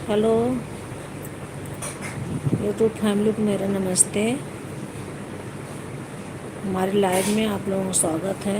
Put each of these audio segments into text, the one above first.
Hello YouTube family को मेरा नमस्ते। हमारे लाइव में आप लोगों का स्वागत है।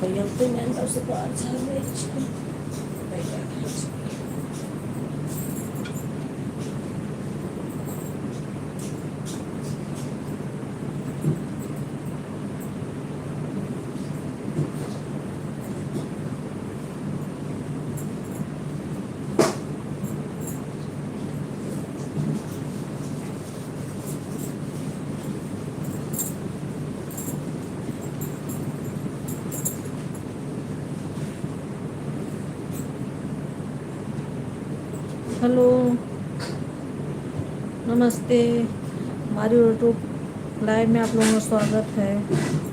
भैया तो मैं तो उसको अच्छा है। हेलो नमस्ते, हमारे यूट्यूब लाइव में आप लोगों का स्वागत है।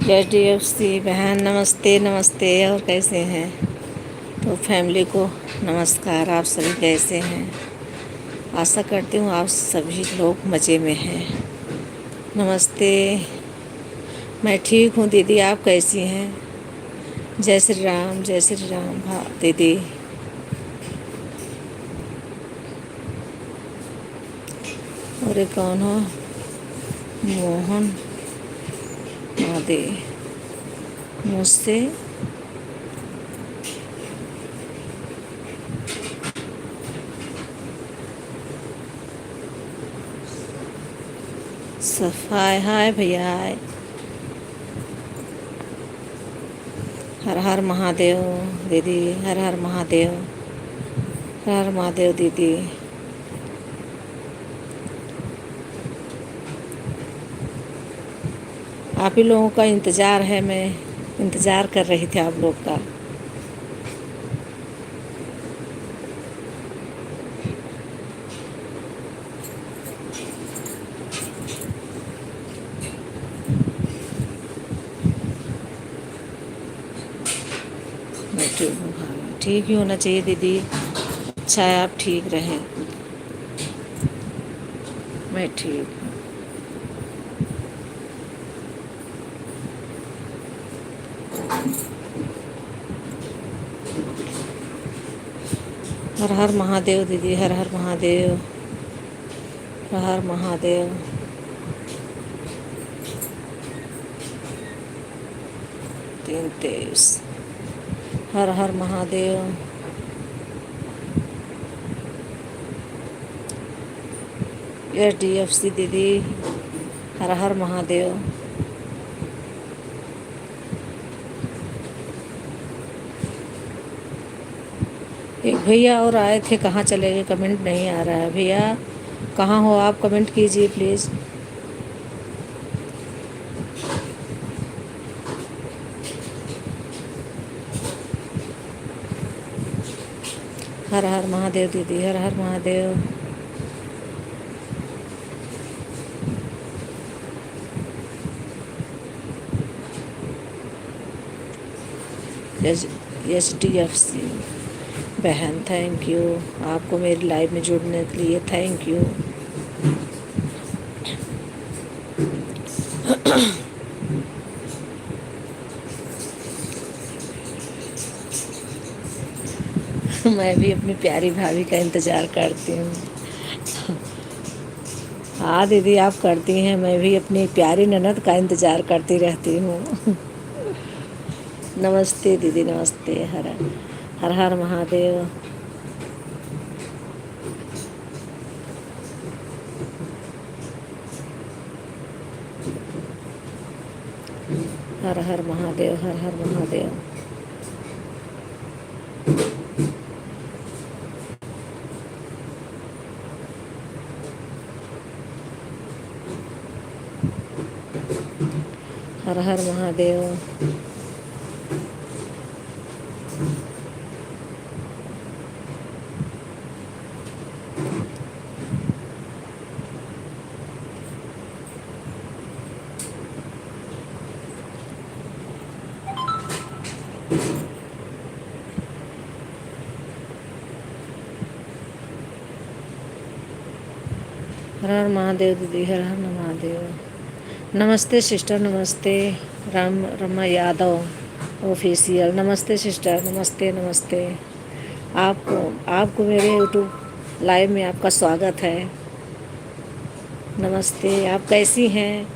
HDFC बहन नमस्ते नमस्ते, और कैसे हैं? तो फैमिली को नमस्कार। आप सभी कैसे हैं? आशा करती हूँ आप सभी लोग मज़े में हैं। नमस्ते, मैं ठीक हूँ दीदी, आप कैसी हैं? जय श्री राम, जय श्री राम। हाँ दीदी, और ये कौन हो? मोहन मादे मुझसे सफाई। हाय भैया, हाय। हर हर महादेव दीदी, हर हर महादेव, हर हर महादेव दीदी। आप ही लोगों का इंतज़ार है, मैं इंतज़ार कर रही थी आप लोग का। मैं ठीक हूँ, हाँ ठीक ही होना चाहिए दीदी। अच्छा है आप ठीक रहें। मैं ठीक हूँ। हर हर महादेव दीदी, हर हर महादेव, हर हर महादेव। 3-23। हर हर महादेव। HDFC दीदी, हर हर महादेव। एक भैया और आए थे, कहाँ चले गए? कमेंट नहीं आ रहा है भैया, कहाँ हो आप? कमेंट कीजिए प्लीज़। हर हर महादेव दीदी, हर हर महादेव। HDFC बहन, थैंक यू आपको मेरी लाइव में जुड़ने के लिए, थैंक यू। मैं भी अपनी प्यारी भाभी का इंतज़ार करती हूँ। हाँ दीदी, आप करती हैं, मैं भी अपनी प्यारी ननद का इंतज़ार करती रहती हूँ। नमस्ते दीदी, नमस्ते। हर हर हर महादेव। हर हर महादेव, हर हर महादेव। हर हर महादेव। हर हर महादेव दीदी, हर हर महादेव। नमस्ते सिस्टर, नमस्ते। रमा यादव ऑफिशियल, नमस्ते सिस्टर, नमस्ते नमस्ते। आपको आपको मेरे यूट्यूब लाइव में आपका स्वागत है। नमस्ते, आप कैसी हैं?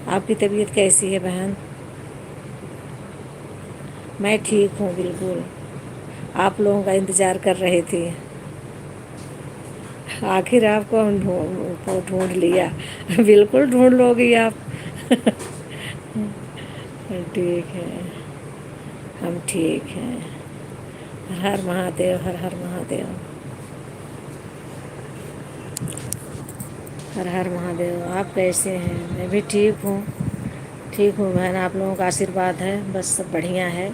आपकी तबीयत कैसी है बहन? मैं ठीक हूँ बिल्कुल, आप लोगों का इंतज़ार कर रहे थे। आखिर आपको हम ढूंढ लिया। बिल्कुल ढूंढ लोगी आप। ठीक है, हम ठीक हैं। हर हर महादेव, हर हर महादेव। हर हर महादेव। आप कैसे हैं? मैं भी ठीक हूँ, ठीक हूँ बहन, आप लोगों का आशीर्वाद है, बस सब बढ़िया है।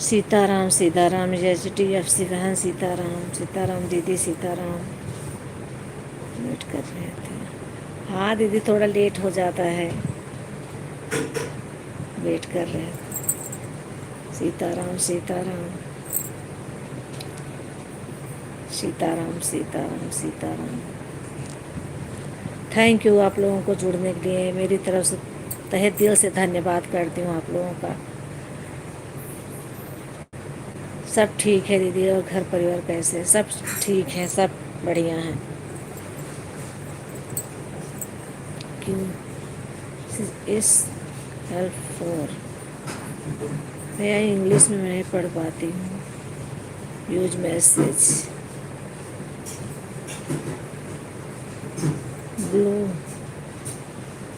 सीताराम सीताराम, HDFC बहन, सीताराम सीताराम दीदी, सीताराम। वेट कर रहे थे। हाँ दीदी, थोड़ा लेट हो जाता है, वेट कर रहे थे। सीताराम सीताराम, सीताराम सीताराम सीताराम। थैंक यू आप लोगों को जुड़ने के लिए, मेरी तरफ से तहे दिल से धन्यवाद करती हूँ आप लोगों का। सब ठीक है दीदी, और घर परिवार कैसे? सब ठीक है, सब बढ़िया हैं। क्यों इस हेल्प फॉर, मैं इंग्लिश में नहीं पढ़ पाती हूँ। यूज मैसेज ब्लू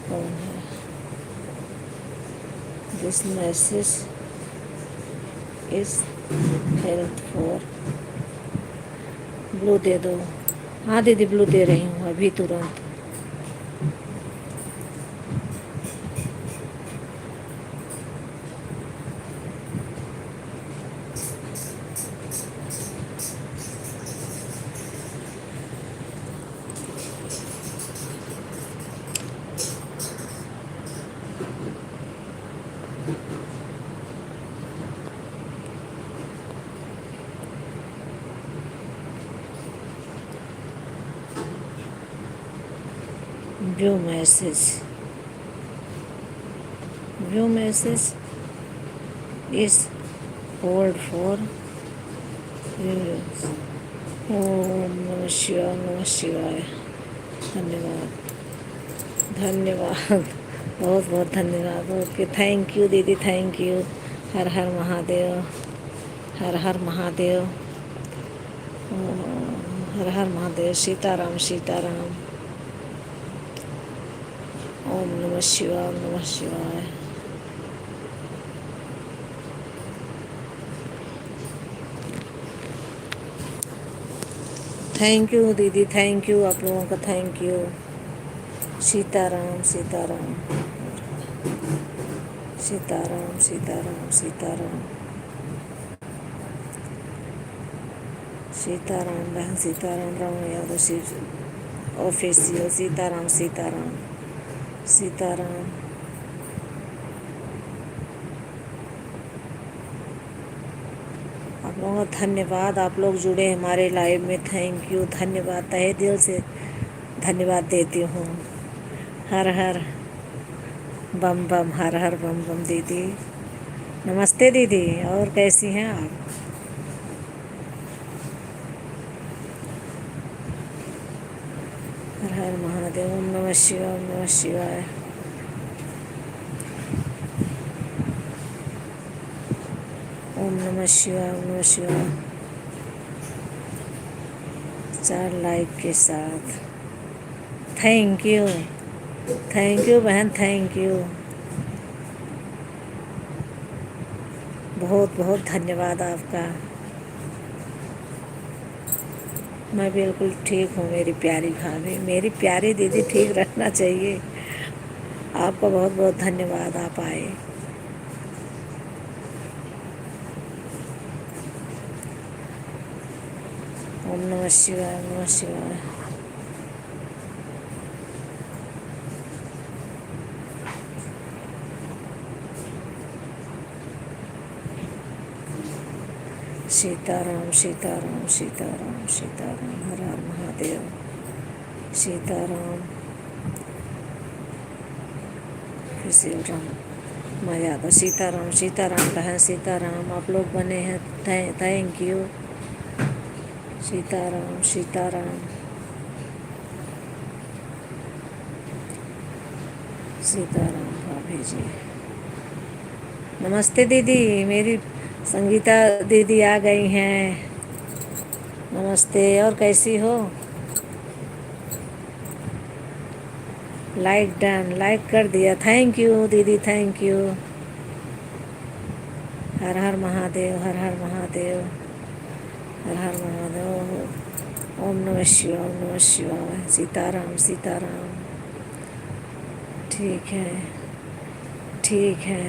कौन है? दिस मैसेज इस हेल्प फॉर, ब्लू दे दो। हाँ दीदी, ब्लू दे रही हूँ अभी तुरंत। व्यू मैसेज, व्यू मैसेज इस होल्ड फॉर ओम नमः शिवाय, नमः शिवाय। धन्यवाद, धन्यवाद, बहुत बहुत धन्यवाद। ओके, थैंक यू दीदी, थैंक यू। हर हर महादेव, हर हर महादेव, हर हर महादेव। सीताराम, सीताराम। ओम नमः शिवाय, नमः शिवाय। थैंक यू दीदी, थैंक यू, आप लोगों का थैंक यू। सीताराम, सीताराम, सीताराम, सीताराम, सीताराम, सीताराम बहन, सीताराम, राम यादव शिव ऑफिसियल। सीताराम, सीताराम, सीताराम। आप लोगों का धन्यवाद, आप लोग जुड़े हमारे लाइव में, थैंक यू, धन्यवाद, तहे दिल से धन्यवाद देती हूँ। हर हर बम बम, हर हर बम बम। दीदी नमस्ते दीदी, और कैसी हैं आप? हर हर महादेव। ओम नमः शिवाय, ओम नमः शिवाय। ओम नमः शिवाय, ओम नमः शिवाय। 4 लाइक के साथ थैंक यू, थैंक यू बहन, थैंक यू, बहुत बहुत धन्यवाद आपका। मैं बिल्कुल ठीक हूँ मेरी प्यारी भाभी, मेरी प्यारी दीदी, ठीक रखना चाहिए। आपका बहुत बहुत धन्यवाद, आप आए। ओम नमः शिवाय, ओम नमः शिवाय। सीताराम, सीताराम, सीताराम, सीताराम। हर हर महादेव। सीताराम, फिर शिवराम, मैं यादव। सीताराम, सीताराम बहन, सीताराम। आप लोग बने हैं, थैंक यू। सीताराम, सीताराम, सीताराम भाभी जी। नमस्ते दीदी, मेरी संगीता दीदी आ गई हैं। नमस्ते, और कैसी हो? लाइक डन, लाइक कर दिया, थैंक यू दीदी, थैंक यू। हर हर महादेव, हर हर महादेव, हर हर महादेव। ओम नमः शिवाय, ओम नमः शिवाय। सीताराम, सीताराम। ठीक है, ठीक है,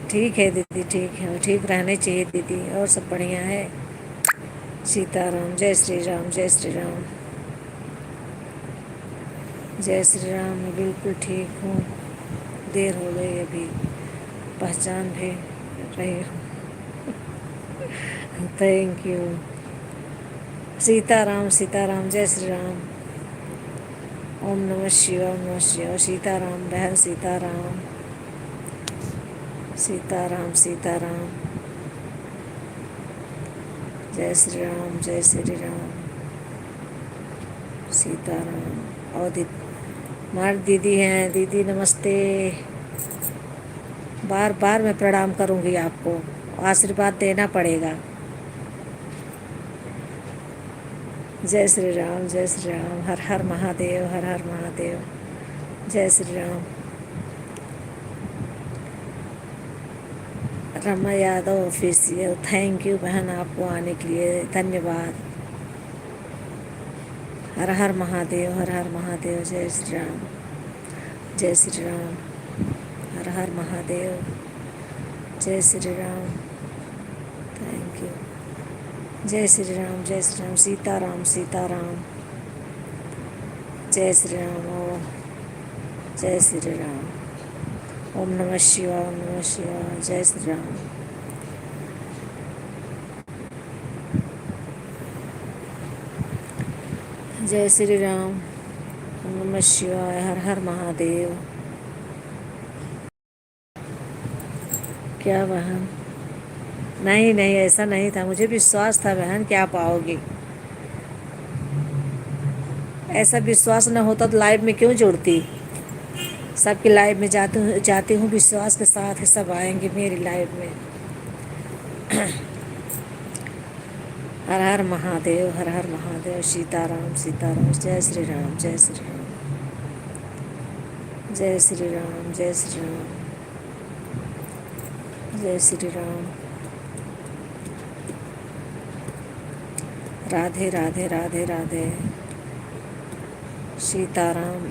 ठीक है दीदी, ठीक है, ठीक रहने चाहिए दीदी, और सब बढ़िया है। सीताराम, जय श्री राम, जय श्री राम, जय श्री राम। मैं बिल्कुल ठीक हूँ, देर हो गई अभी, पहचान भी रही हूँ। Thank you. सीताराम, सीताराम, जय श्री राम। ओम नमः शिवाय, ओम नमः शिवाय। सीताराम बहन, सीताराम, सीताराम, सीताराम। जय श्री राम, जय श्री राम। सीताराम। और हमारी दीदी हैं, दीदी नमस्ते। बार बार मैं प्रणाम करूंगी आपको, आशीर्वाद देना पड़ेगा। जय श्री राम, जय श्री राम। हर हर महादेव, हर हर महादेव। जय Shri Ram. Rama Yadav official, thank you बहन, आपको आने के लिए धन्यवाद। हर हर महादेव, हर हर महादेव। जय श्री राम, जय श्री राम। हर हर महादेव, जय श्री राम, थैंक यू। जय श्री राम, जय श्री राम। सीताराम, सीताराम, जय श्री राम। ओ जय श्री राम। ओम नमः शिवाय, ओम नमः शिवाय। जय श्री राम। जय श्री राम। ओम नमः शिवाय। हर हर महादेव। क्या बहन? नहीं नहीं, ऐसा नहीं था, मुझे विश्वास था बहन कि आप आओगी। ऐसा विश्वास न होता तो लाइव में क्यों जुड़ती। सबकी लाइव में जाती हूँ विश्वास के साथ ही सब आएंगे मेरी लाइव में। हर हर महादेव, हर हर महादेव, सीताराम सीताराम, जय श्री राम, जय श्री राम, जय श्री राम, जय श्री राम, जय श्री राम। राधे राधे राधे राधे। सीताराम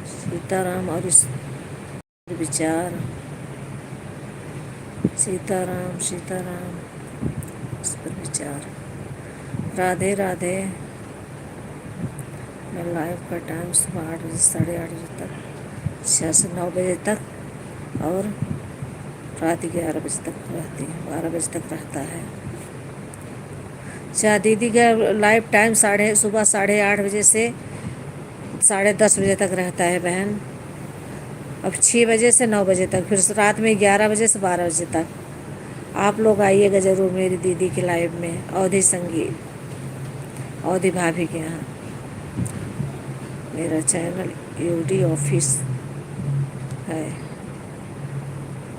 सीताराम और इस विचार, सीताराम सीताराम इस पर विचार। राधे राधे। मैं लाइव का टाइम सुबह 8 बजे, 8:30 बजे तक, 6 से 9 बजे तक, और रात 11 बजे तक रहती है, 12 बजे तक रहता है। अच्छा, दीदी का लाइव टाइम सुबह 8:30 बजे से 10:30 बजे तक रहता है बहन। अब 6 बजे से 9 बजे तक, फिर रात में 11 बजे से 12 बजे तक। आप लोग आइएगा ज़रूर मेरी दीदी के लाइव में, अवधि संगीत, अवधि भाभी के यहाँ। मेरा चैनल यूडी ऑफिस है।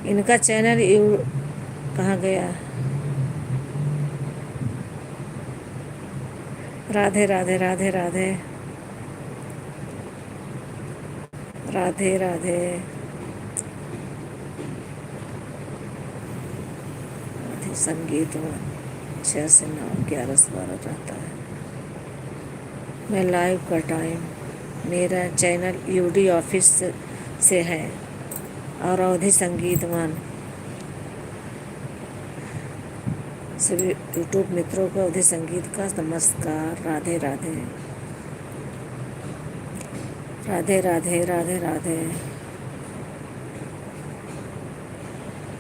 इनका चैनल कहाँ गया। राधे राधे राधे राधे राधे राधे। संगीत में 6 से 9, 11 से 12 रहता है। मैं लाइव का टाइम, मेरा चैनल यूडी ऑफिस से है, और अवधि संगीतमान। सभी यूट्यूब मित्रों को अवधि संगीत का नमस्कार। राधे राधे राधे राधे राधे राधे।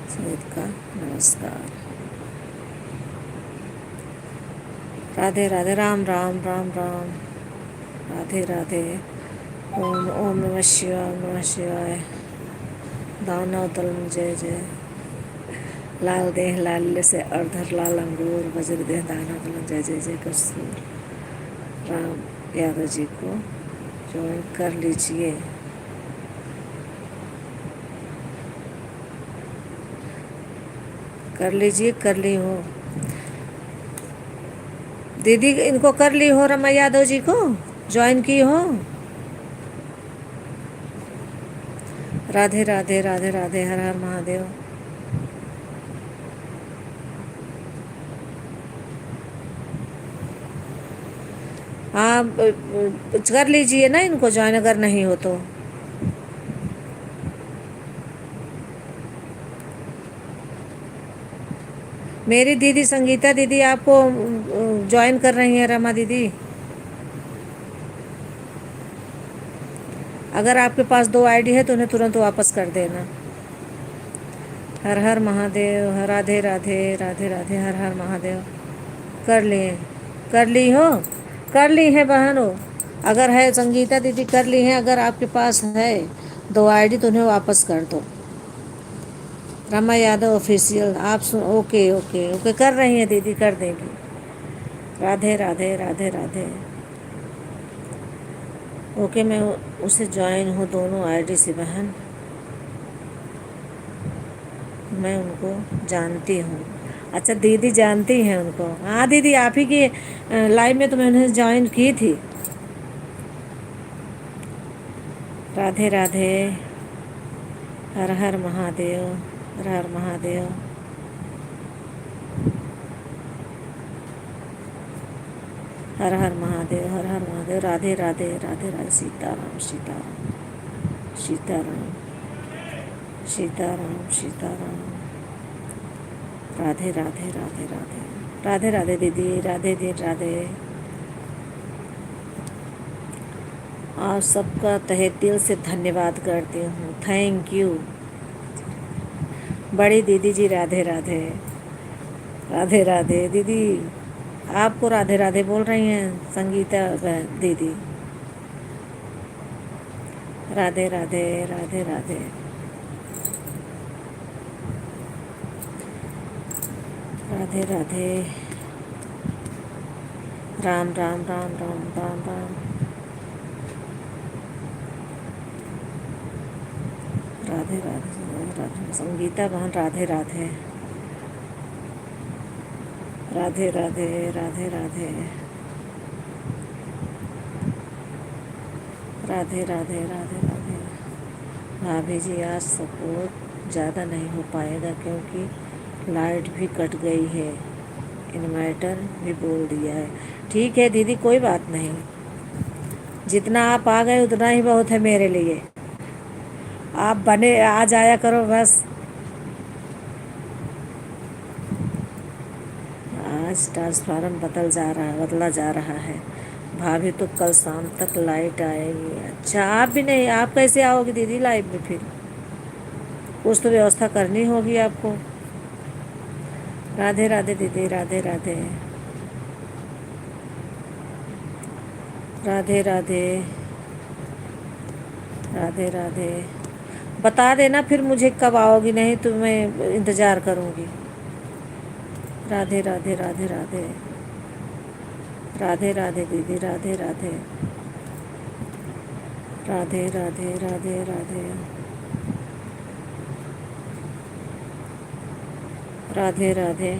संगीत का नमस्कार। राधे राधे। राम राम राम राम। राधे राधे। ओम ओम नमः शिवाय, ओम नमः शिवाय। दानव दल जय जय। लाल देह लाल से अर्धर लाल अंगूर, वज्र देह दानव दल जय जय जय। कसूर राम यादव जी को ज्वाइन कर लीजिए। कर लीजिए, कर ली हो दीदी, इनको कर ली हो, रमा यादव जी को ज्वाइन की हो। राधे राधे राधे राधे। हर हर महादेव। हाँ, कर लीजिए ना इनको ज्वाइन, अगर नहीं हो तो। मेरी दीदी संगीता दीदी आपको ज्वाइन कर रही हैं, रमा दीदी। अगर आपके पास 2 आईडी है तो उन्हें तुरंत वापस कर देना। हर हर महादेव। राधे राधे राधे राधे। हर हर महादेव। कर लिए, कर ली हो, कर ली है बहन हो। अगर है संगीता दीदी, कर ली हैं। अगर आपके पास है 2 आईडी तो उन्हें वापस कर दो। रमा यादव ऑफिशियल, आप सुन। ओके ओके ओके, कर रही हैं दीदी, कर देंगी। राधे राधे राधे राधे। ओके, मैं उसे ज्वाइन हूँ दोनों आईडी से बहन, मैं उनको जानती हूँ। अच्छा, दीदी जानती हैं उनको। हाँ दीदी, आप ही की लाइव में तो मैं उन्हें ज्वाइन की थी। राधे राधे। हर हर महादेव, हर हर महादेव। हर हर महादेव, हर हर महादेव। राधे राधे राधे राधे। सीताराम सीताराम, सीताराम सीताराम, सीताराम। राधे राधे राधे राधे। राधे राधे दीदी, राधे दी राधे। आप सबका तहे दिल से धन्यवाद करती हूँ। थैंक यू बड़ी दीदी जी। राधे राधे राधे राधे दीदी। आपको राधे राधे बोल रही हैं संगीता दीदी। राधे राधे राधे राधे। राधे राधे। राम राम राम राम राम राम। राधे राधे राधे। संगीता बहन राधे राधे। राधे राधे राधे राधे। राधे राधे राधे राधे। भाभी जी आज सपोर्ट ज़्यादा नहीं हो पाएगा क्योंकि लाइट भी कट गई है, इन्वर्टर भी बोल दिया है। ठीक है दीदी, कोई बात नहीं, जितना आप आ गए उतना ही बहुत है मेरे लिए। आप बने आ जाया करो बस। आज ट्रांसफार्मर बदला जा रहा है। भाभी तो कल शाम तक लाइट आएगी। अच्छा, आप भी नहीं, आप कैसे आओगे दीदी लाइट में? फिर कुछ तो व्यवस्था करनी होगी आपको। राधे राधे दीदी, राधे राधे। राधे राधे राधे राधे। बता देना फिर मुझे कब आओगी, नहीं तो मैं इंतज़ार करूँगी। राधे राधे राधे राधे। राधे राधे दीदी, राधे राधे। राधे राधे राधे राधे। राधे राधे।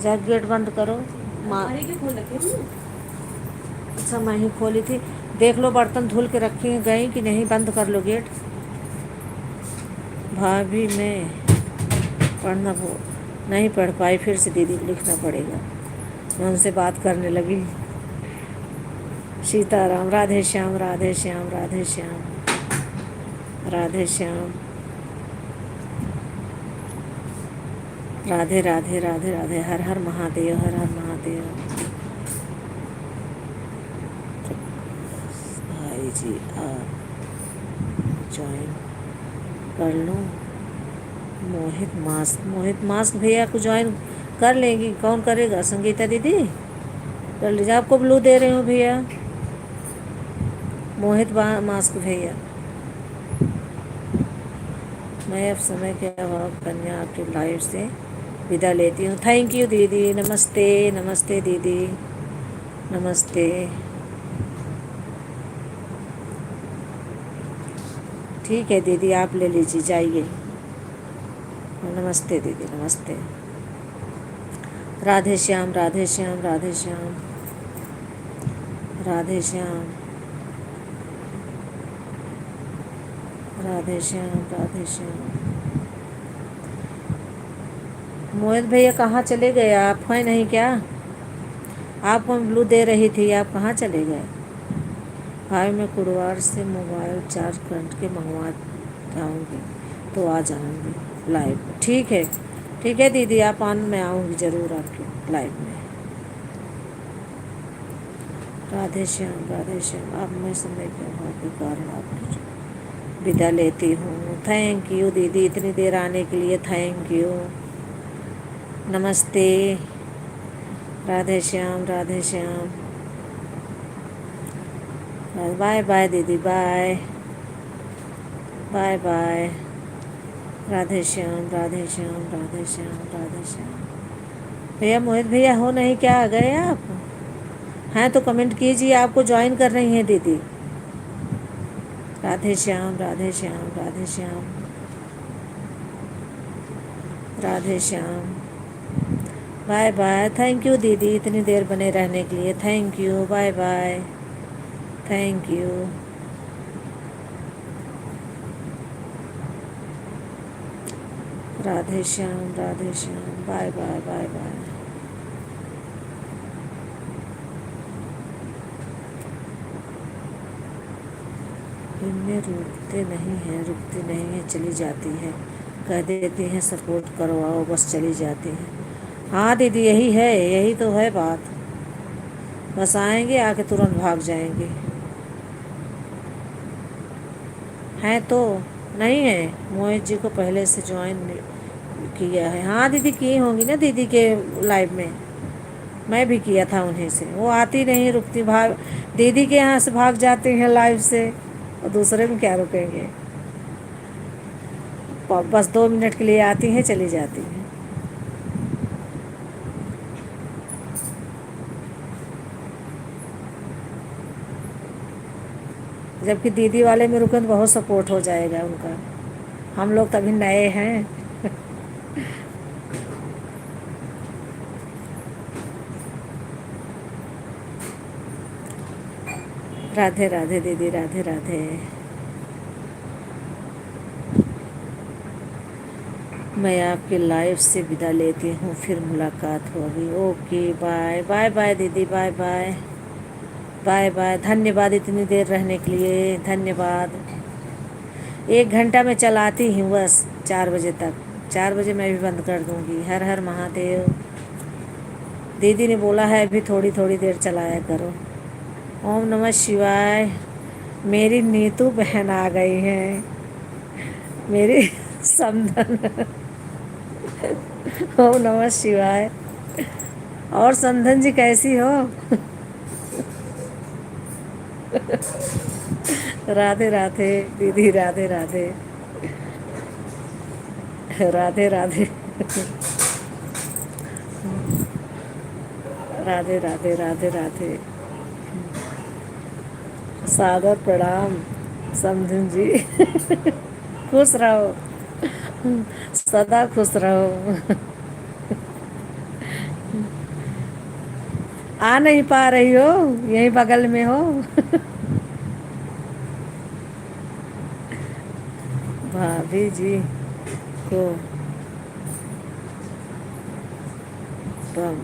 जब गेट बंद करो। माँ अच्छा, मैं ही खोली थी। देख लो बर्तन धुल के रखी गई कि नहीं, बंद कर लो गेट। भाभी मैं पढ़ना नहीं पढ़ पाई, फिर से दीदी को लिखना पड़ेगा। मैं उनसे बात करने लगी। सीताराम। राधे श्याम राधे श्याम राधे श्याम राधे श्याम। राधे राधे राधे राधे। हर हर महादेव, हर हर महादेव। भाई जी आप ज्वाइन कर लूँ? मोहित मास्क भैया को ज्वाइन कर लेंगी? कौन करेगा? संगीता दीदी कर लीजिए। आपको ब्लू दे रही हूँ भैया। मोहित मास्क भैया। मैं अब समय के अभाव कन्या आपके लाइव से विदा लेती हूँ। थैंक यू दीदी। नमस्ते नमस्ते दीदी, नमस्ते। ठीक है दीदी, आप ले लीजिए, जाइए। नमस्ते दीदी, नमस्ते। राधे श्याम राधे श्याम राधे श्याम राधे श्याम राधे श्याम राधे श्याम। मोहित भैया कहाँ चले गए? आप हैं नहीं क्या? आपको ब्लू दे रही थी, आप कहाँ चले गए? भाई मैं कुड़वार से मोबाइल चार्ज करके मंगवा जाऊँगी तो आ जाऊँगी लाइव। ठीक है दीदी, आप मैं आऊँगी ज़रूर आपके लाइव में। राधे श्याम राधे श्याम। अब मैं समय के अभाव के कारण आपकी विदा लेती हूँ। थैंक यू दीदी, इतनी देर आने के लिए थैंक यू। नमस्ते। राधे श्याम राधे श्याम। बाय बाय दीदी, bye bye bye. Radhe Shyam Radhe Shyam Radhe Shyam Radhe Shyam. भैया मोहित भैया हो नहीं क्या? आ गए आप? हैं तो कमेंट कीजिए। आपको ज्वाइन कर रही हैं दीदी। Radhe Shyam Radhe Shyam Radhe Shyam Radhe Shyam. Bye bye. Thank you दीदी, इतनी देर बने रहने के लिए thank you. Bye bye, thank you. Radhe Shyam Radhe Shyam. Bye bye bye bye. इनमें रुकते नहीं हैं, चली जाती है। कह देती हैं सपोर्ट करवाओ, बस चली जाती हैं। हाँ दीदी, यही तो है बात। बस आएंगे, आके तुरंत भाग जाएंगे। हैं तो नहीं है। मोहित जी को पहले से ज्वाइन किया है। हाँ दीदी, की होंगी ना दीदी के लाइव में। मैं भी किया था उन्हीं से, वो आती नहीं रुकती, भाग दीदी के यहाँ से भाग जाती हैं लाइव से, और दूसरे में क्या रुकेंगे। बस 2 मिनट के लिए आती हैं, चली जाती हैं। जबकि दीदी वाले में रुकन बहुत सपोर्ट हो जाएगा उनका। हम लोग तभी नए हैं। राधे राधे दीदी, राधे राधे। मैं आपके लाइफ से विदा लेती हूँ, फिर मुलाकात होगी। ओके, बाय बाय बाय दीदी, बाय बाय बाय बाय। धन्यवाद इतनी देर रहने के लिए, धन्यवाद। 1 घंटा मैं चलाती हूँ बस, 4 बजे तक। 4 बजे मैं भी बंद कर दूँगी। हर हर महादेव। दीदी ने बोला है अभी थोड़ी थोड़ी देर चलाया करो। ओम नमः शिवाय। मेरी नीतू बहन आ गई हैं, मेरी समधन। ओम नमः शिवाय। और समधन जी कैसी हो? राधे राधे दीदी, राधे राधे। राधे राधे। राधे राधे राधे राधे। सादर प्रणाम समधन जी। खुश रहो, सदा खुश रहो। आ नहीं पा रही हो, यहीं बगल में हो। भाभी जी को बम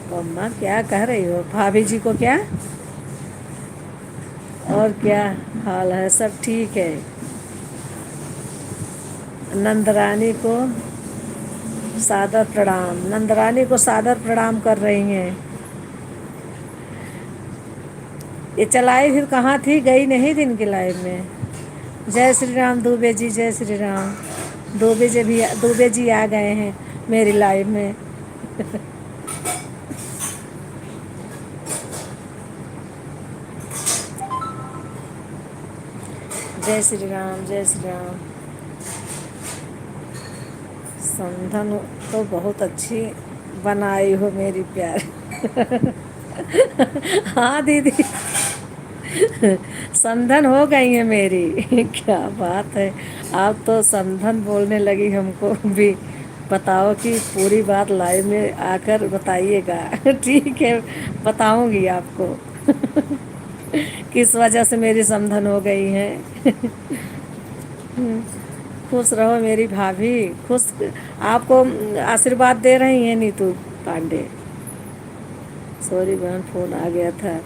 मम्मा क्या कह रही हो? भाभी जी को क्या? और क्या हाल है? सब ठीक है। नंदरानी को सादर प्रणाम, नंदरानी को सादर प्रणाम कर रही हैं। ये चलाई फिर कहाँ थी? गई नहीं दिन के लाइव में। जय श्री राम दुबे जी, जय श्री राम। दुबे जी आ गए हैं मेरी लाइव में। जय श्री राम, जय श्री राम। समधन तो बहुत अच्छी बनाई हो मेरी प्यार। हाँ दीदी, समधन हो गई है मेरी। क्या बात है, आप तो समधन बोलने लगी। हमको भी बताओ कि पूरी बात लाइव में आकर बताइएगा। ठीक है, बताऊंगी आपको। किस वजह से मेरी समधन हो गई है। खुश रहो मेरी भाभी, खुश। आपको आशीर्वाद दे रही हैं नीतू पांडे। सॉरी बहन, फोन आ गया था।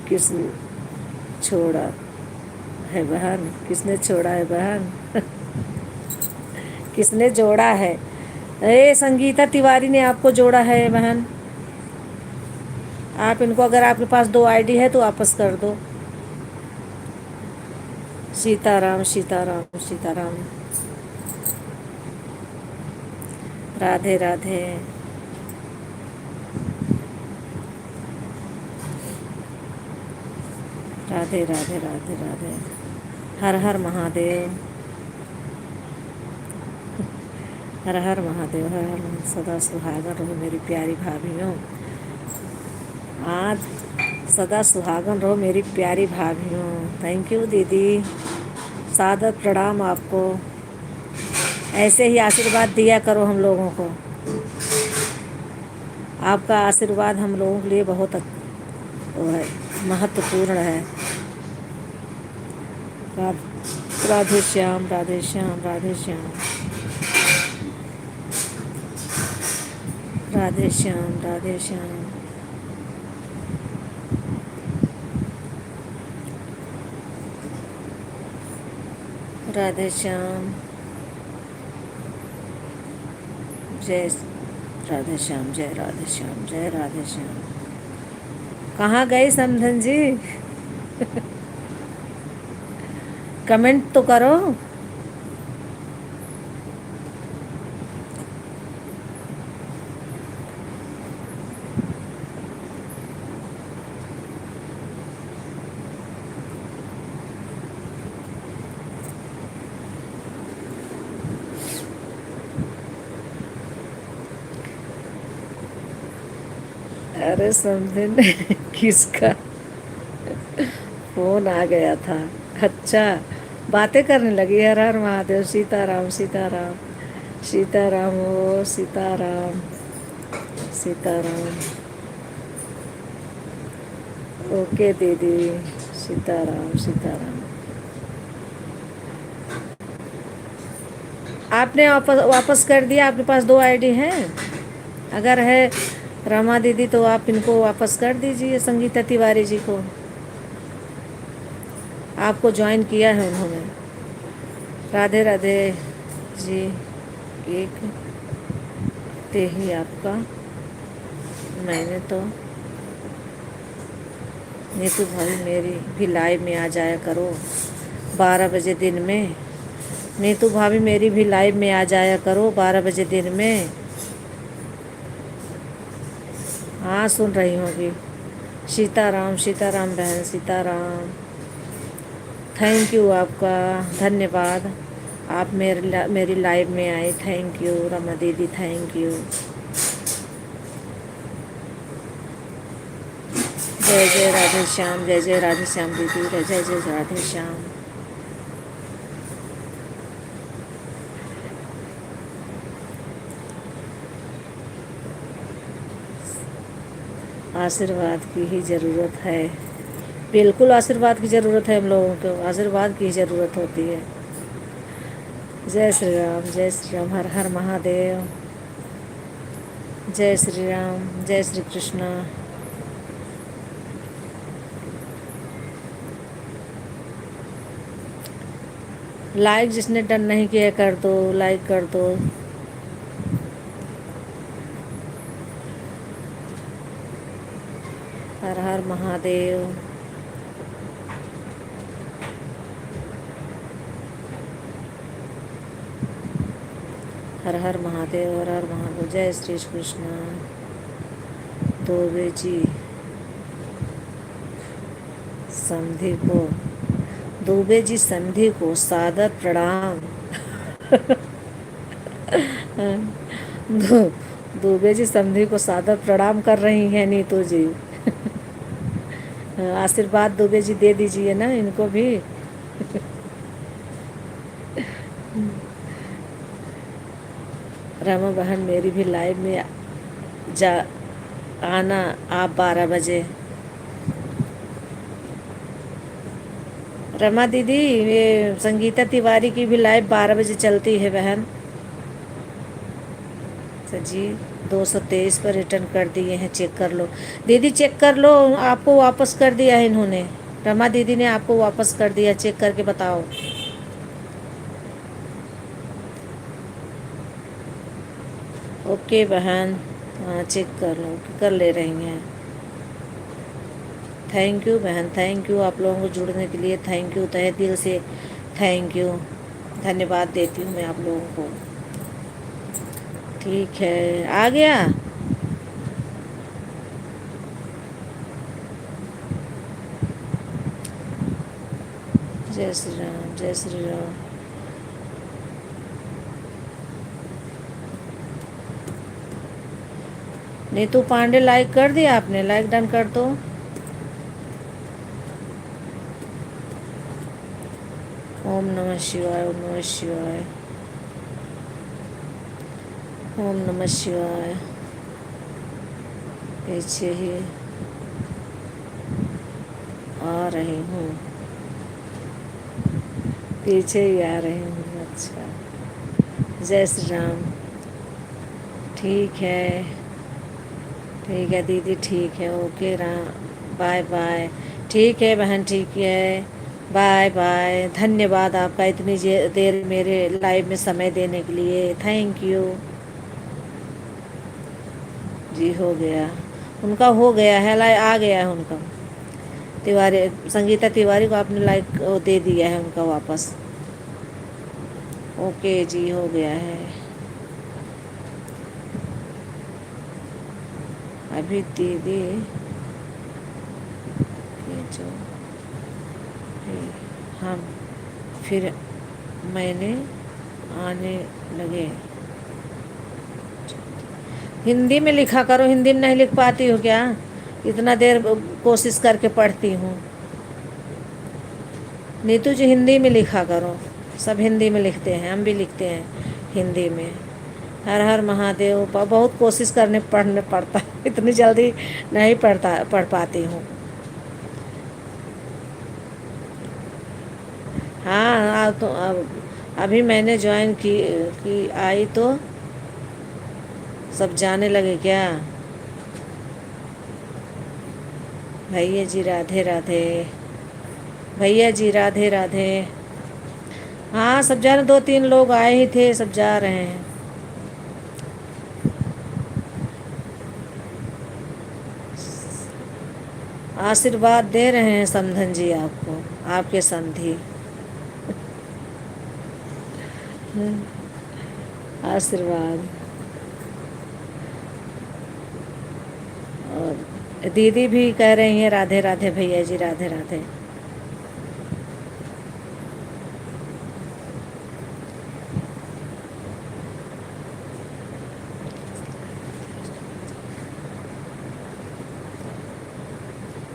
किसने छोड़ा है बहन? किसने छोड़ा है बहन? किसने जोड़ा है? ए संगीता तिवारी ने आपको जोड़ा है बहन। आप इनको, अगर आपके पास 2 आईडी है तो वापस कर दो। सीताराम सीताराम सीताराम। राधे राधे। राधे राधे राधे राधे। हर हर महादेव। हर हर महादेव, हर हर महादेव। सदा सुहागन रहो मेरी प्यारी भाभीयों। आज सदा सुहागन रहो मेरी प्यारी भाभीयों। थैंक यू दीदी, सादर प्रणाम आपको। ऐसे ही आशीर्वाद दिया करो हम लोगों को। आपका आशीर्वाद हम लोगों के लिए बहुत वो है, महत्वपूर्ण है। राधे श्याम, राधे श्याम, राधे श्याम। राधे श्याम, राधे श्याम। राधे श्याम, जय राधे श्याम, जय राधे श्याम, जय राधे श्याम। कहाँ गए समधन जी? कमेंट तो करो। अरे समझे नहीं किसका फोन आ गया था। अच्छा, बातें करने लगी। हर हर महादेव, सीताराम सीताराम, सीताराम हो सीताराम, सीताराम। ओके दीदी, सीताराम सीताराम। आपने वापस वापस कर दिया? आपके पास दो आईडी हैं? अगर है रमा दीदी तो आप इनको वापस कर दीजिए, संगीता तिवारी जी को। आपको ज्वाइन किया है उन्होंने। राधे राधे जी। एक ते ही आपका। मैंने तो नीतू भाभी मेरी भी लाइव में आ जाया करो 12 बजे दिन में। नीतू भाभी मेरी भी लाइव में आ जाया करो 12 बजे दिन में। हाँ सुन रही होंगी। सीताराम सीताराम बहन, सीताराम। थैंक यू आपका, धन्यवाद। आप मेरी लाइव में आए, थैंक यू रमा दीदी, थैंक यू। जय जय राधे श्याम, जय जय राधे श्याम दीदी, जय जय राधे श्याम। आशीर्वाद की ही ज़रूरत है। बिल्कुल आशीर्वाद की ज़रूरत है। हम लोगों को आशीर्वाद की ज़रूरत होती है। जय श्री राम, जय श्री राम, हर हर महादेव। जय श्री राम, जय श्री कृष्णा। लाइक जिसने डन नहीं किया कर दो, लाइक कर दो। हर हर महादेव। हर हर महादेव, हर हर महादेव। जय श्री कृष्ण। दुबे जी संधि को, दुबे जी संधि को सादर प्रणाम। दुबे जी संधि को सादर प्रणाम कर रही हैं नीतू जी। आशीर्वाद दुबे जी दे दीजिए ना इनको भी। रमा बहन मेरी भी लाइव में जा आना आप 12 बजे। रमा दीदी, ये संगीता तिवारी की भी लाइव 12 बजे चलती है बहन। तो जी 223 पर रिटर्न कर दिए हैं, चेक कर लो दीदी, चेक कर लो। आपको वापस कर दिया है इन्होंने। रमा दीदी ने आपको वापस कर दिया, चेक करके बताओ। ओके बहन, हाँ चेक कर लो, कर ले रही हैं। थैंक यू बहन, थैंक यू आप लोगों को जुड़ने के लिए, थैंक यू तहे दिल से, थैंक यू, धन्यवाद देती हूँ मैं आप लोगों को। ठीक है, आ गया। जय श्री राम, जय श्री राम। नीतू पांडे लाइक कर दिया आपने? लाइक डन कर दो। ओम नमः शिवाय, ओम नमः शिवाय, ओम नमः शिवाय। पीछे ही आ रही हूँ, पीछे ही आ रही हूँ। अच्छा, जय श्री राम। ठीक है, ठीक है दीदी, ठीक है, ओके राम, बाय बाय। ठीक है बहन, ठीक है, बाय बाय। धन्यवाद आपका इतनी देर मेरे लाइव में समय देने के लिए, थैंक यू जी। हो गया उनका, हो गया है लाइक, आ गया है उनका। तिवारी, संगीता तिवारी को आपने लाइक दे दिया है उनका वापस। ओके जी, हो गया है। अभी दीदी के जो हम फिर मैंने आने लगे। हिंदी में लिखा करो, हिंदी में नहीं लिख पाती हो क्या? इतना देर कोशिश करके पढ़ती हूँ। नीतू जी हिंदी में लिखा करो, सब हिंदी में लिखते हैं, हम भी लिखते हैं हिंदी में। हर हर महादेव बहुत कोशिश करने पढ़ने पड़ता है इतनी जल्दी नहीं पढ़ पाती हूँ। हाँ तो अभी मैंने ज्वाइन की आई तो सब जाने लगे क्या? भैया जी राधे राधे। भैया जी राधे राधे। हाँ सब जा रहे, 2-3 लोग आए ही थे, सब जा रहे हैं। आशीर्वाद दे रहे हैं समधन जी आपको, आपके समधी। आशीर्वाद। और दीदी भी कह रही हैं राधे राधे भैया जी राधे राधे।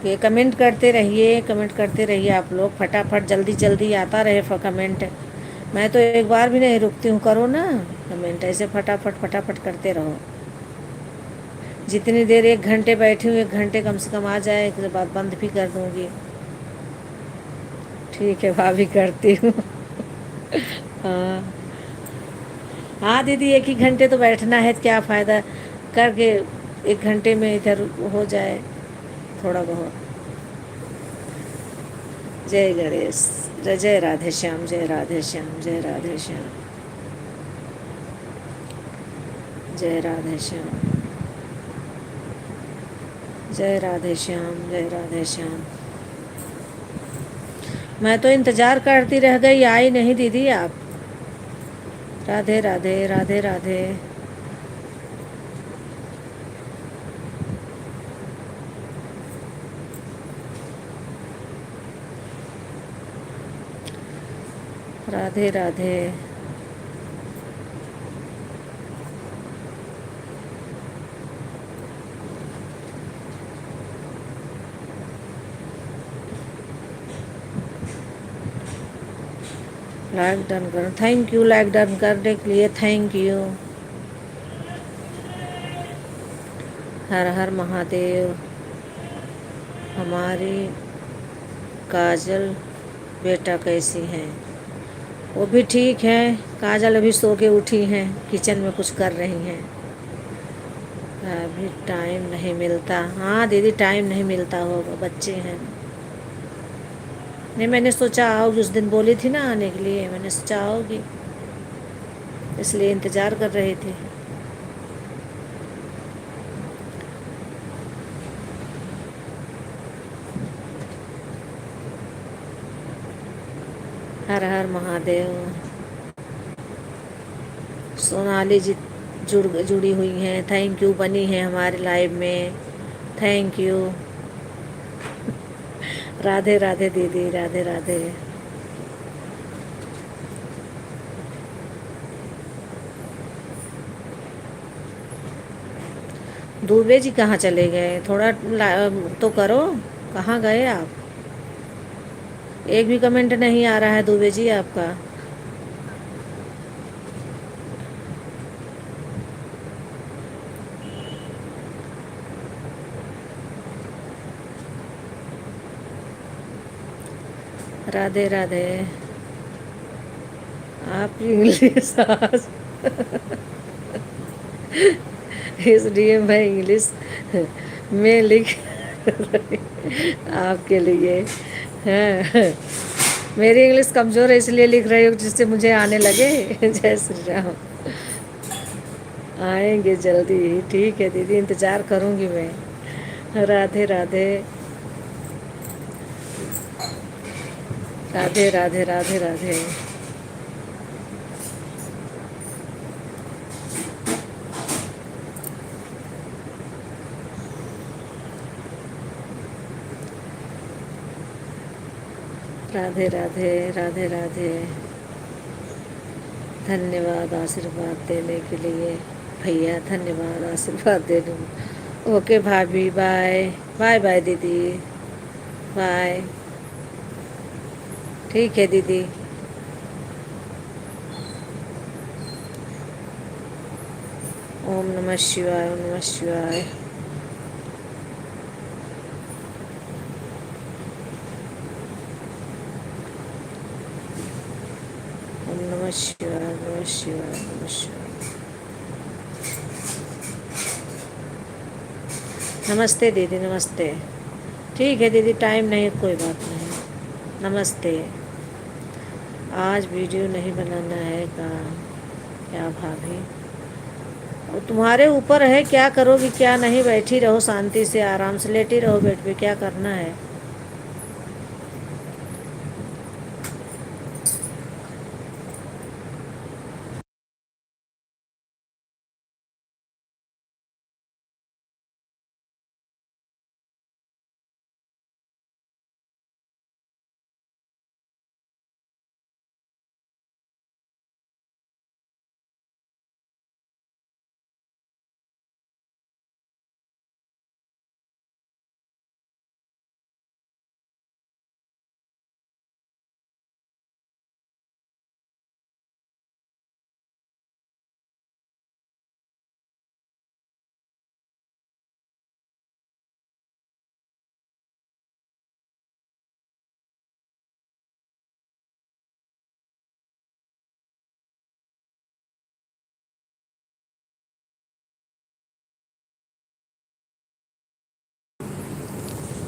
ये कमेंट करते रहिए, कमेंट करते रहिए आप लोग, फटाफट जल्दी जल्दी आता रहे कमेंट। मैं तो एक बार भी नहीं रुकती हूँ, करो ना कमेंट, ऐसे फटाफट फटाफट करते रहो। जितनी देर 1 घंटे बैठी हूँ, 1 घंटे कम से कम आ जाए, उसके बाद बंद भी कर दूँगी। ठीक है भाभी, करती हूँ। हाँ हाँ दीदी, 1 ही घंटे तो बैठना है, क्या फ़ायदा करके 1 घंटे में इधर हो जाए थोड़ा बहुत। जय गणेश, जय राधे श्याम, जय राधे श्याम, जय राधे श्याम, जय राधे श्याम, जय राधे श्याम, जय राधे श्याम। मैं तो इंतज़ार करती रह गई, आई नहीं दीदी आप। राधे राधे, राधे राधे। राधे राधे। लाइक डन करो, थैंक यू, लाइक डन करने के लिए थैंक यू। हर हर महादेव। हमारी काजल बेटा कैसी हैं? वो भी ठीक है। काजल अभी सो के उठी हैं, किचन में कुछ कर रही हैं। अभी टाइम नहीं मिलता। हाँ दीदी, टाइम नहीं मिलता होगा, बच्चे हैं। नहीं, मैंने सोचा आओगी, उस दिन बोली थी ना आने के लिए, मैंने सोचा आओगी, इसलिए इंतज़ार कर रही थी। हर हर महादेव। सोनाली जी जुड़ी हुई हैं, थैंक यू, बनी है हमारे लाइव में, थैंक यू। राधे राधे दीदी, राधे राधे। दूबे जी कहाँ चले गए? थोड़ा तो करो, कहाँ गए आप? एक भी कमेंट नहीं आ रहा है दूबे जी आपका। राधे राधे। आप इंग्लिश आज इसलिए मैं इंग्लिश में लिख आपके लिए। हाँ, मेरी इंग्लिश कमज़ोर है इसलिए लिख रही हूँ, जिससे मुझे आने लगे। जय श्री राम। आएंगे जल्दी ही, ठीक है दीदी, इंतज़ार करूँगी मैं। राधे राधे, राधे राधे, राधे राधे। राधे राधे, राधे राधे। धन्यवाद आशीर्वाद देने के लिए। भैया धन्यवाद आशीर्वाद देने में। ओके भाभी, बाय। बाय बाय दीदी। बाय। ठीक है दीदी। ओम नमः शिवाय, ओम नमः शिवाय। ओम नमः शिवाय, नमः शिवाय, नमः शिवाय। नमस्ते दीदी, नमस्ते। ठीक है दीदी, टाइम नहीं, कोई बात नहीं। नमस्ते। आज वीडियो नहीं बनाना है का? क्या भाभी, और तुम्हारे ऊपर है, क्या करोगी क्या नहीं। बैठी रहो शांति से, आराम से लेटी रहो बेड पे, क्या करना है।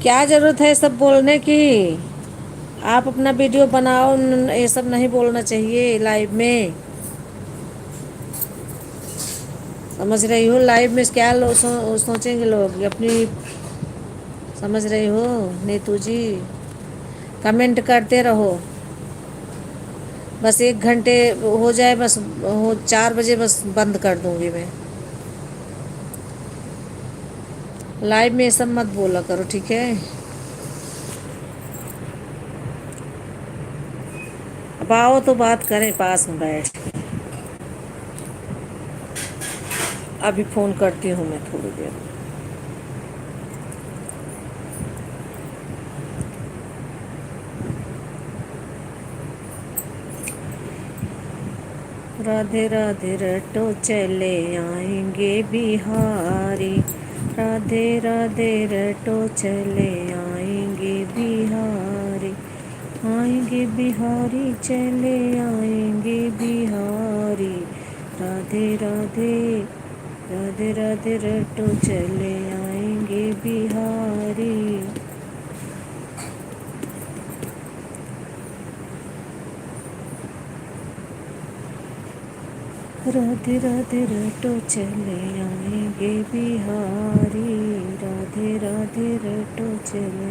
क्या ज़रूरत है सब बोलने की। आप अपना वीडियो बनाओ, ये सब नहीं बोलना चाहिए लाइव में। समझ रही हो, लाइव में क्या सोचेंगे लोग अपनी। समझ रही हो नीतू जी। कमेंट करते रहो। बस 1 घंटे हो जाए, बस हो 4 बजे बस बंद कर दूंगी मैं। लाइव में ये सब मत बोला करो, ठीक है। अब आओ तो बात करें पास में बैठ। अभी फ़ोन करती हूँ मैं थोड़ी देर। राधे राधे रटो चले आएंगे बिहारी। राधे राधे रटो चले आएंगे बिहारी। आएंगे बिहारी चले आएंगे बिहारी। राधे राधे, राधे राधे रटो चले आएंगे बिहारी। राधे राधे रटो चले आएंगे बिहारी। राधे राधे रटो चले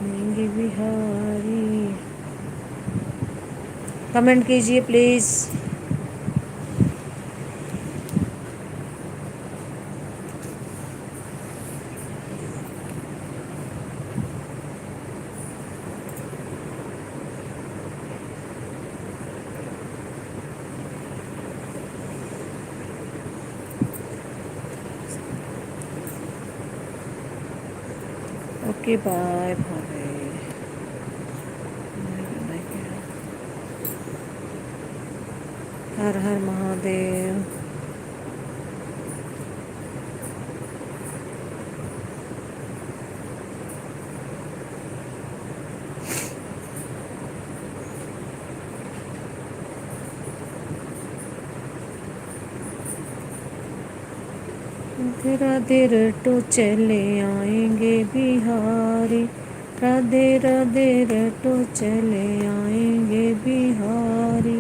आएंगे बिहारी। कमेंट कीजिए प्लीज़। Okay bye bye. हर हर महादेव। राधे राधे रटो चले आएंगे बिहारी। राधे राधे रटो चले आएंगे बिहारी।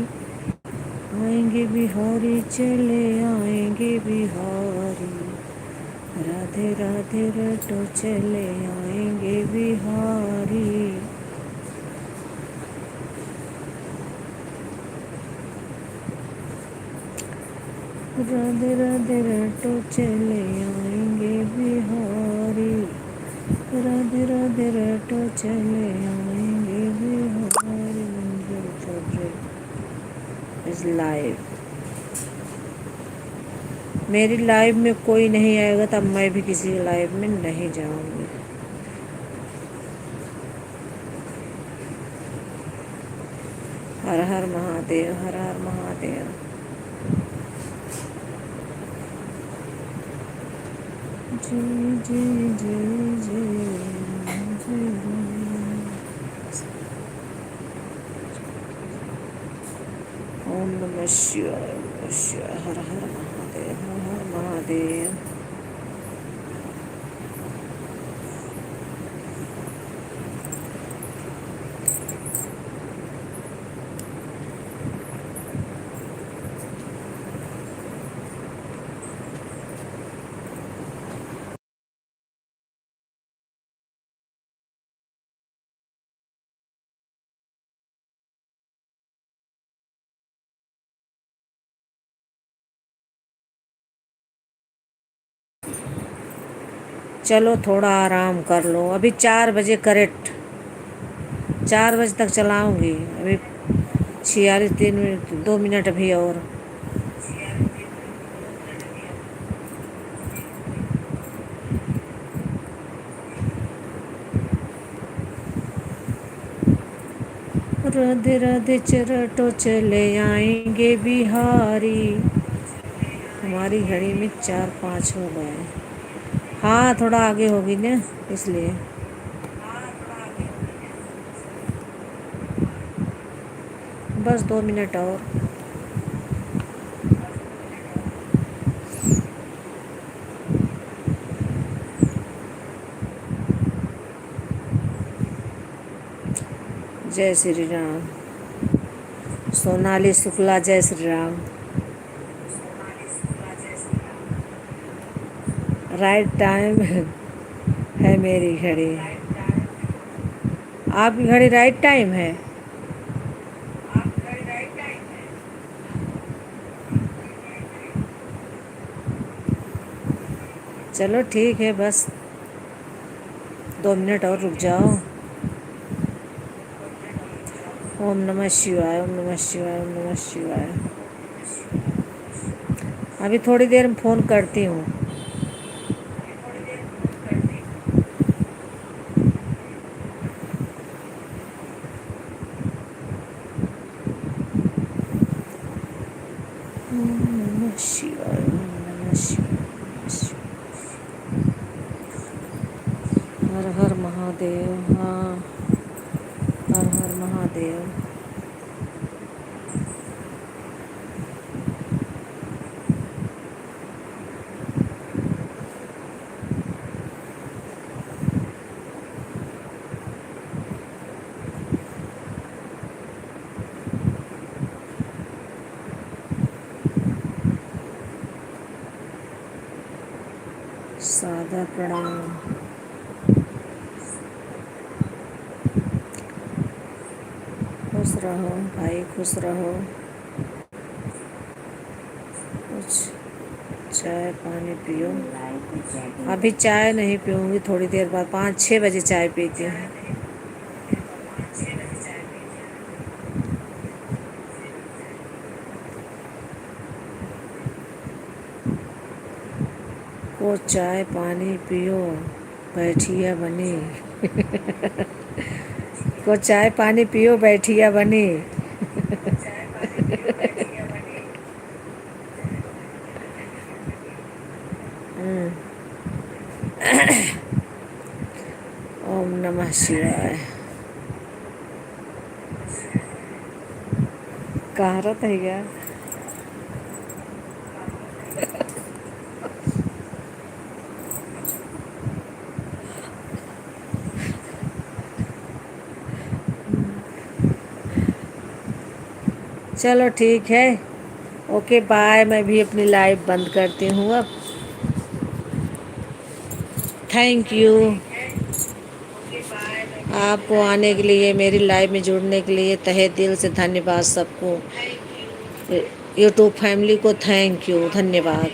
आएंगे बिहारी चले आएंगे बिहारी। राधे राधे रटो चले आएंगे बिहारी। राधे राधे रटो चले आएंगे बिहारी। राधे राधे रटो चले आएंगे बिहारी। मंदिर इज लाइव। मेरी लाइफ में कोई नहीं आएगा तब मैं भी किसी की लाइफ में नहीं जाऊंगी। हर हर महादेव, हर हर महादेव। जी जी जी जी जी। ओम नमः शिवाय, ओम नमः शिवाय, हर हर महादेव, हर हर महादेव। चलो थोड़ा आराम कर लो, अभी 4 बजे करेक्ट, 4 बजे तक चलाऊंगी। अभी 46 3 मिनट 2 मिनट अभी और। राधे राधे चरटो चले आएंगे बिहारी। हमारी घड़ी में 4 5 हो गए। हाँ थोड़ा आगे होगी ना, इसलिए। बस 2 मिनट और। जय श्री राम। सोनाली शुक्ला, जय श्री राम। राइट टाइम है मेरी घड़ी। आपकी घड़ी राइट टाइम है। चलो ठीक है, बस 2 मिनट और रुक जाओ। ओम नमः शिवाय, ओम नमः शिवाय, ओम नमः शिवाय। अभी थोड़ी देर में फ़ोन करती हूँ। ओम नमः शिवाय, ओम नमः शिवाय। हर हर महादेव। हाँ, हर हर महादेव। सादर प्रणाम। खुश रहो भाई, खुश रहो। कुछ चाय पानी पियो। अभी चाय नहीं पीऊँगी, थोड़ी देर बाद 5 6 बजे चाय पीती हूँ। को चाय पानी पियो, बैठिया बनी। को चाय पानी पियो, बैठिया बनी। ओम नमः शिवाय। कहावत है क्या? चलो ठीक है, ओके बाय। मैं भी अपनी लाइव बंद करती हूँ अब। थैंक यू आपको आने के लिए, मेरी लाइव में जुड़ने के लिए तहे दिल से धन्यवाद सबको। यूट्यूब फैमिली को थैंक यू, धन्यवाद।